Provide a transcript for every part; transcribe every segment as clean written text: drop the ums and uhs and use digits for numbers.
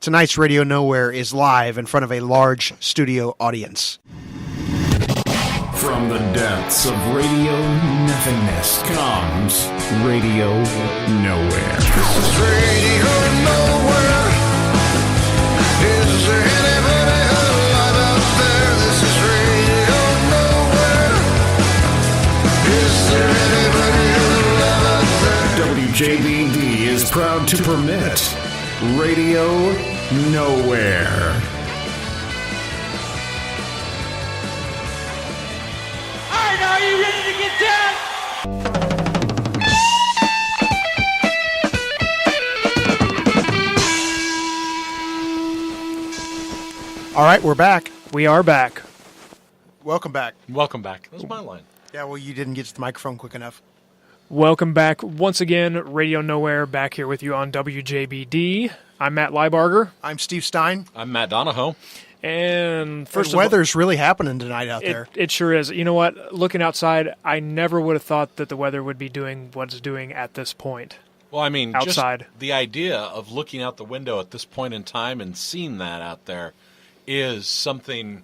Tonight's Radio Nowhere is live in front of a large studio audience. From the depths of radio nothingness comes Radio Nowhere. This is Radio Nowhere. Is there anybody alive out there? This is Radio Nowhere. Is there anybody alive out there? WJBD is proud to permit Radio Nowhere. Alright, are you ready to get down? All right, we're back. We are back. Welcome back. Welcome back. That's my line. Yeah, well, you didn't get to the microphone quick enough. Welcome back once again. Radio Nowhere back here with you on WJBD. I'm Matt Leibarger. I'm Steve Stein. I'm Matt Donahoe. And The weather's really happening tonight out there. It sure is. You know what? Looking outside, I never would have thought that the weather would be doing what it's doing at this point. Well, I mean, outside. Just the idea of looking out the window at this point in time and seeing that out there is something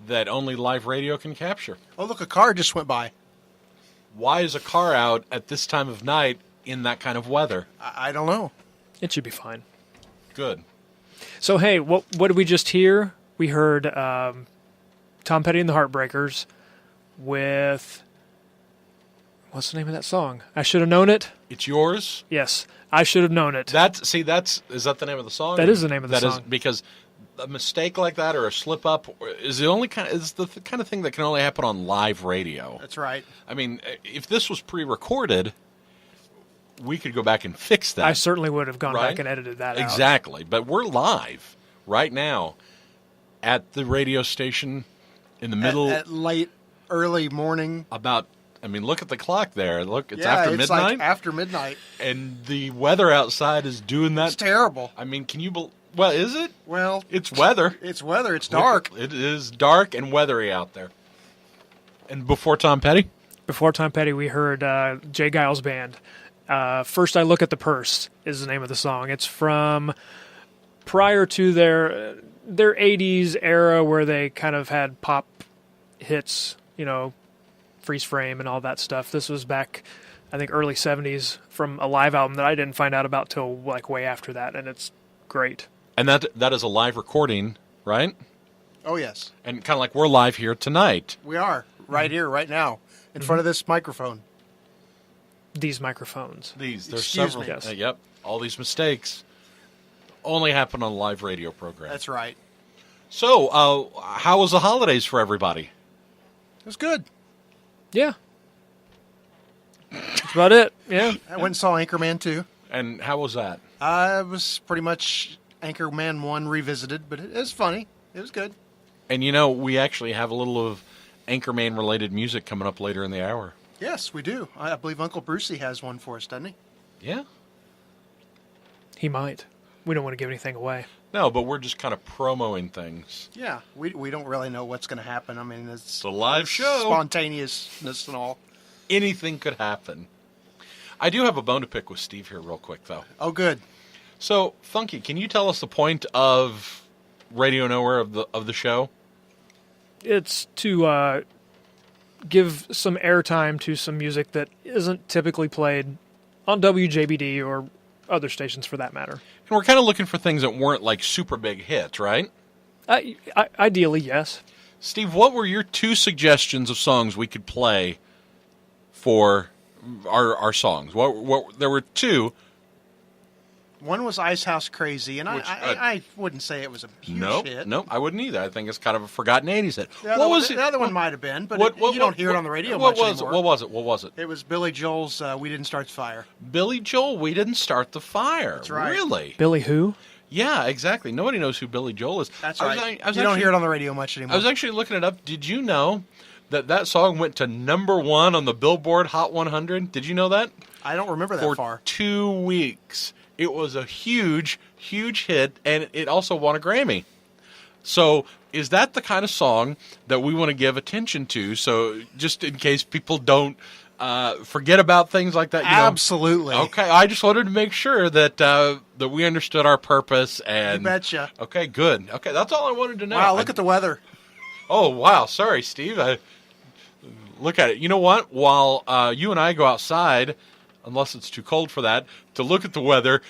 that only live radio can capture. Oh, look, a car just went by. Why is a car out at this time of night in that kind of weather? I don't know. It should be fine. Good. So, hey, what did we just hear? We heard Tom Petty and the Heartbreakers with... What's the name of that song? I Should Have Known It? It's yours? Yes, I Should Have Known It. Is that the name of the song? That is the name of the song. That is because a mistake like that or a slip up is the kind of thing that can only happen on live radio. That's right. I mean, if this was pre-recorded, we could go back and fix that. I certainly would have gone right? back and edited that out. Exactly. But we're live right now at the radio station in the middle. At late, early morning. Look at the clock there. Look, it's after midnight. Like after midnight. And the weather outside is doing that. It's terrible. I mean, can you well, is it? Well, it's weather. It's weather. It's dark. It is dark and weathery out there. And before Tom Petty? Before Tom Petty, we heard Jay Giles Band. First I Look at the Purse is the name of the song. It's from prior to their 80s era where they kind of had pop hits, Freeze Frame and all that stuff. This was back, I think, early 70s from a live album that I didn't find out about till like way after that, and it's great. And that is a live recording, right? Oh, yes. And kind of like we're live here tonight. We are, right here, right now, in front of this microphone. These microphones. There's Excuse several. me. Yes. Yep. All these mistakes only happen on a live radio program. That's right. So, how was the holidays for everybody? It was good. Yeah. That's about it. Yeah. I went and saw Anchorman 2. And how was that? It was pretty much Anchorman 1 revisited, but it was funny. It was good. And we actually have a little of Anchorman-related music coming up later in the hour. Yes, we do. I believe Uncle Brucey has one for us, doesn't he? Yeah. He might. We don't want to give anything away. No, but we're just kind of promoting things. Yeah, we don't really know what's going to happen. I mean, it's a live show. Spontaneousness and all. Anything could happen. I do have a bone to pick with Steve here real quick, though. Oh, good. So, Funky, can you tell us the point of Radio Nowhere of the show? It's to give some airtime to some music that isn't typically played on WJBD or other stations for that matter. And we're kind of looking for things that weren't like super big hits, right? Ideally, yes. Steve, what were your 2 suggestions of songs we could play for our songs? What there were 2. One was Ice House Crazy, and I wouldn't say it was a huge hit. Nope, I wouldn't either. I think it's kind of a forgotten 80s hit. The other one might have been, but you don't hear it on the radio much anymore. What was it? It was Billy Joel's We Didn't Start the Fire. Billy Joel, We Didn't Start the Fire. That's right. Really? Billy who? Yeah, exactly. Nobody knows who Billy Joel is. That's right. You don't hear it on the radio much anymore. I was actually looking it up. Did you know that song went to #1 on the Billboard Hot 100? Did you know that? I don't remember that far. For 2 weeks. It was a huge, huge hit, and it also won a Grammy. So is that the kind of song that we want to give attention to? So just in case people don't forget about things like that? You know? Absolutely. Okay, I just wanted to make sure that that we understood our purpose. And You betcha. Okay, good. Okay, that's all I wanted to know. Wow, look at the weather. Oh, wow. Sorry, Steve. Look at it. You know what? While you and I go outside, unless it's too cold for that, to look at the weather,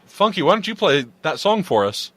Funky, why don't you play that song for us?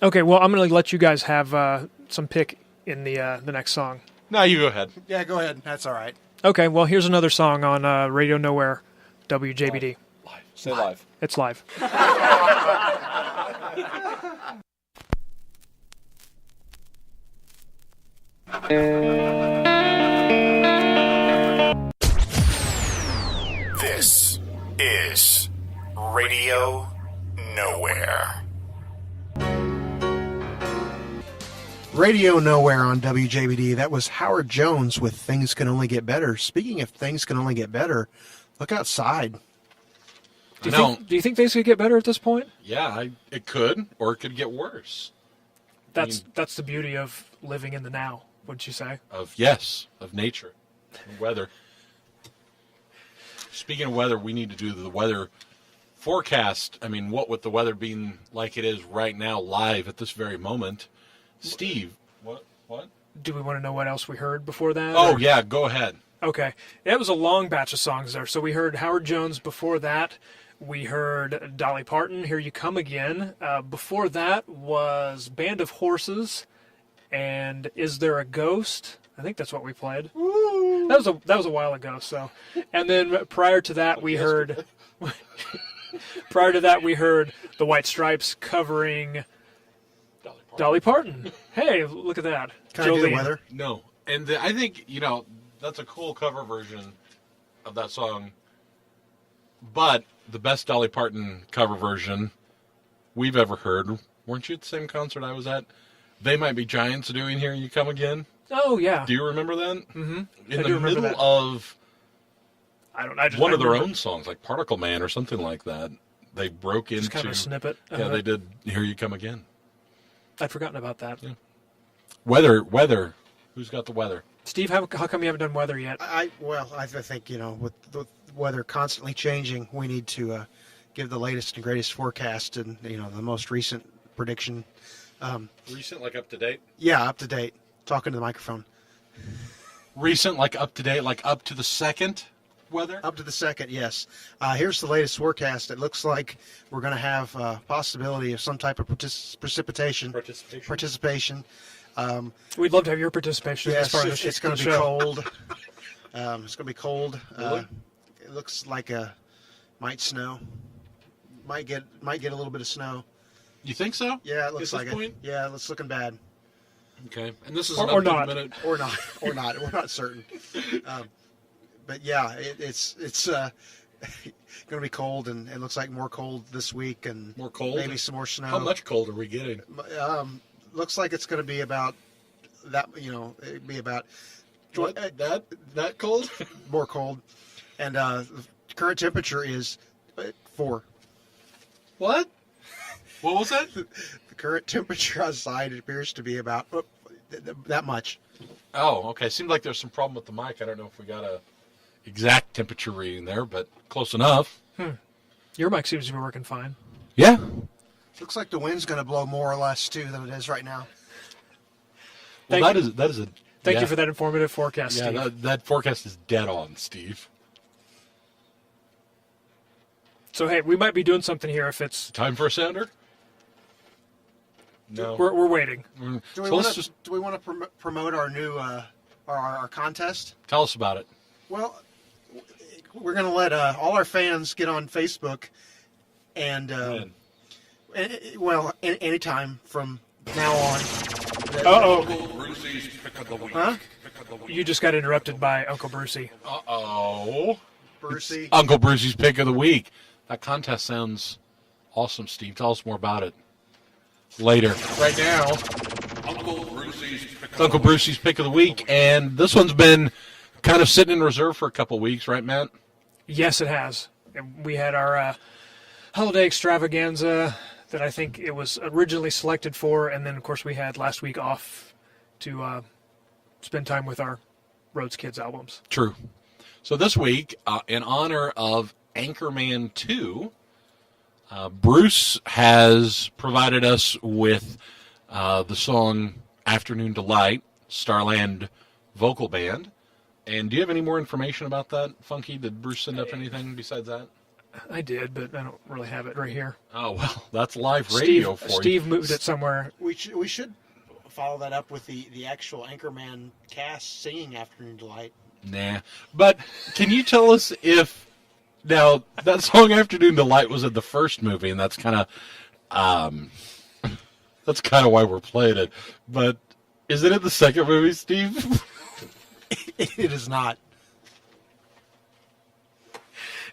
Okay, well, I'm going to let you guys have some pick in the next song. No, you go ahead. Yeah, go ahead. That's all right. Okay, well, here's another song on Radio Nowhere, WJBD. Live. Say live. It's live. This is Radio Nowhere. Radio Nowhere on WJBD. That was Howard Jones with Things Can Only Get Better. Speaking of things can only get better, look outside. Do you think things could get better at this point? Yeah, it could, or it could get worse. That's the beauty of living in the now, wouldn't you say? Of nature, and weather. Speaking of weather, we need to do the weather forecast. I mean, what with the weather being like it is right now, live at this very moment. Steve, what? Do we want to know what else we heard before that? Oh, yeah, go ahead. Okay. It was a long batch of songs there. So we heard Howard Jones before that. We heard Dolly Parton, Here You Come Again. Before that was Band of Horses and Is There a Ghost? I think that's what we played. Woo. That was a while ago. So, and then prior to that we heard the White Stripes covering Dolly Parton. Hey, look at that. Can I do the Jolene. weather? No, and I think that's a cool cover version of that song. But the best Dolly Parton cover version we've ever heard. Weren't you at the same concert I was at? They Might Be Giants doing Here You Come Again. Oh, yeah. Do you remember that? Mm-hmm. In the middle of one of their own songs, like Particle Man or something like that, they broke into... Just kind of a snippet. Yeah, they did Here You Come Again. I'd forgotten about that. Yeah. Weather. Who's got the weather? Steve, how come you haven't done weather yet? I think, with the weather constantly changing, we need to give the latest and greatest forecast and, the most recent prediction. Recent, like up to date? Yeah, up to date. Talking to the microphone. Recent, like up to date, like up to the second weather? Up to the second, yes. Here's the latest forecast. It looks like we're going to have possibility of some type of participation. We'd love to have your participation. Yes, as part of it's going to be cold. It's going to be cold. Really? It looks like might snow. Might get a little bit of snow. You think so? Yeah, it looks At like this it. point? Yeah, it's looking bad. Okay, and this is Or an up to not. the minute. Or not. We're not certain. But yeah, it's going to be cold, and it looks like more cold this week, and More cold? maybe some more snow. How much cold are we getting? Looks like it's going to be about that. It'd be about What? That cold? more cold, and the current temperature is 4. What? What was that? The current temperature outside appears to be about that much. Oh, okay. Seemed like there's some problem with the mic. I don't know if we got a exact temperature reading there, but close enough. Your mic seems to be working fine. Yeah. Looks like the wind's going to blow more or less too than it is right now. Well, Thank that is a. Thank yeah. you for that informative forecast, Yeah, Steve. that forecast is dead on, Steve. So, hey, we might be doing something here if it's... Time for a sounder? No. We're waiting. Do we So want let's to just promote our new our contest? tell us about it. Well, we're going to let all our fans get on Facebook, and anytime from now on. Brucey's pick of the week. Huh? You just got interrupted by Uncle Brucey. Uh-oh. Brucey. Uncle Brucey's pick of the week. That contest sounds awesome, Steve. Tell us more about it later. Right now, Uncle Brucey's pick of the week, and this one's been kind of sitting in reserve for a couple weeks, right, Matt? Yes, it has. We had our holiday extravaganza that I think it was originally selected for, and then, of course, we had last week off to spend time with our Rhodes Kids albums. True. So this week, in honor of Anchorman 2, Bruce has provided us with the song Afternoon Delight, Starland Vocal Band. And do you have any more information about that, Funky? Did Bruce send up anything besides that? I did, but I don't really have it right here. Oh, well, that's live radio for you. Steve moved it somewhere. We should follow that up with the actual Anchorman cast singing Afternoon Delight. Nah. But can you tell us if... Now, that song Afternoon Delight was in the first movie, and that's kind of... that's kind of why we're playing it. But is it in the second movie, Steve? It is not.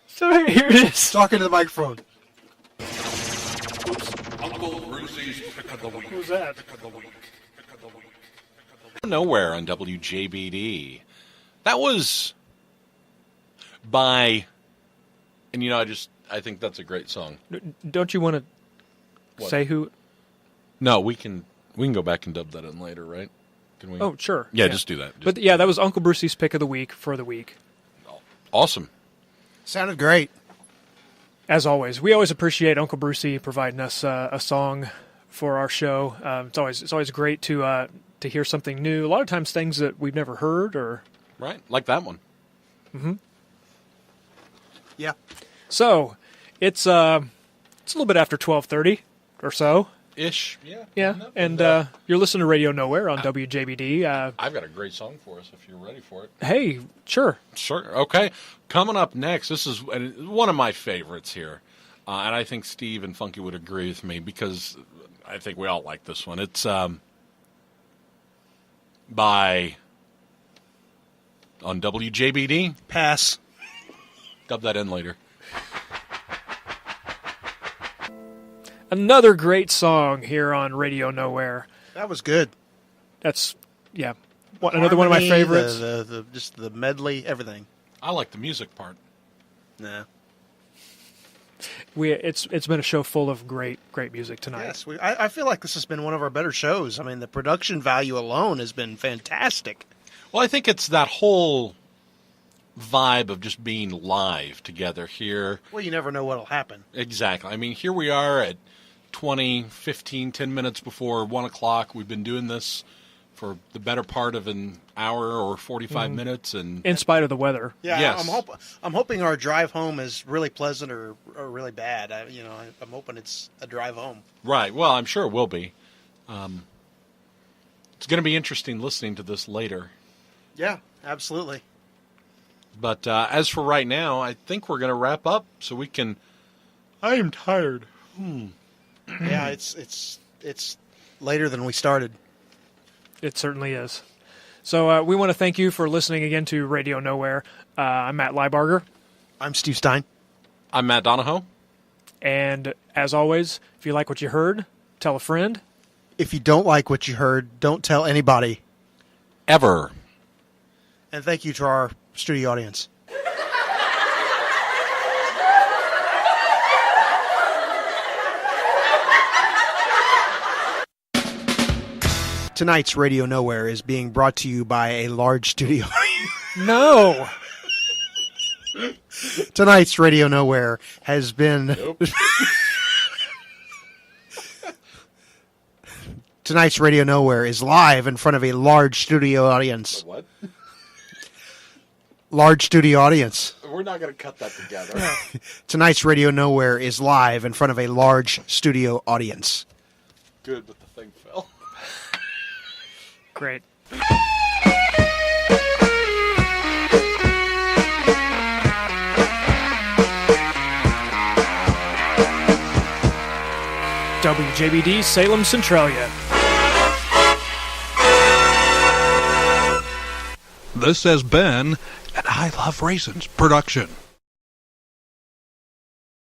So here it is. Talking to the microphone. Uncle Brucey's Pick of the Week. Who's that? Nowhere on WJBD. That was by... And, I think that's a great song. Don't you want to say who? No, we can go back and dub that in later, right? Can we? Oh, sure. Yeah, just do that. But that was Uncle Brucey's Pick of the Week for the week. Awesome. Sounded great. As always, we always appreciate Uncle Brucey providing us a song for our show. It's always great to hear something new. A lot of times things that we've never heard or Right, like that one. Mm-hmm. Yeah. So it's a little bit after 12:30 or so. Ish, yeah. Yeah, and you're listening to Radio Nowhere on WJBD. I've got a great song for us if you're ready for it. Hey, sure. Sure, okay. Coming up next, this is one of my favorites here, and I think Steve and Funky would agree with me because I think we all like this one. It's by on WJBD. Pass. Dub that in later. Another great song here on Radio Nowhere. That was good. That's, another one of my favorites. Just the medley, everything. I like the music part. Nah. It's been a show full of great music tonight. Yes, I feel like this has been one of our better shows. I mean, the production value alone has been fantastic. Well, I think it's that whole vibe of just being live together here. Well, you never know what'll happen. Exactly. I mean, here we are at 10 minutes before 1 o'clock. We've been doing this for the better part of an hour or 45 minutes. And in spite of the weather. Yeah, yes. I'm hoping our drive home is really pleasant or really bad. I'm hoping it's a drive home. Right. Well, I'm sure it will be. It's going to be interesting listening to this later. Yeah, absolutely. But as for right now, I think we're going to wrap up so we can... I am tired. Yeah, it's later than we started. It certainly is. So we want to thank you for listening again to Radio Nowhere. I'm Matt Leibarger. I'm Steve Stein. I'm Matt Donahoe. And as always, if you like what you heard, tell a friend. If you don't like what you heard, don't tell anybody. Ever. And thank you to our studio audience. Tonight's Radio Nowhere is being brought to you by a large studio. No! Tonight's Radio Nowhere has been... Nope. Tonight's Radio Nowhere is live in front of a large studio audience. What? Large studio audience. We're not going to cut that together. Tonight's Radio Nowhere is live in front of a large studio audience. Good, but the thing fell. Great. WJBD Salem Centralia. This has been an I Love Raisins production.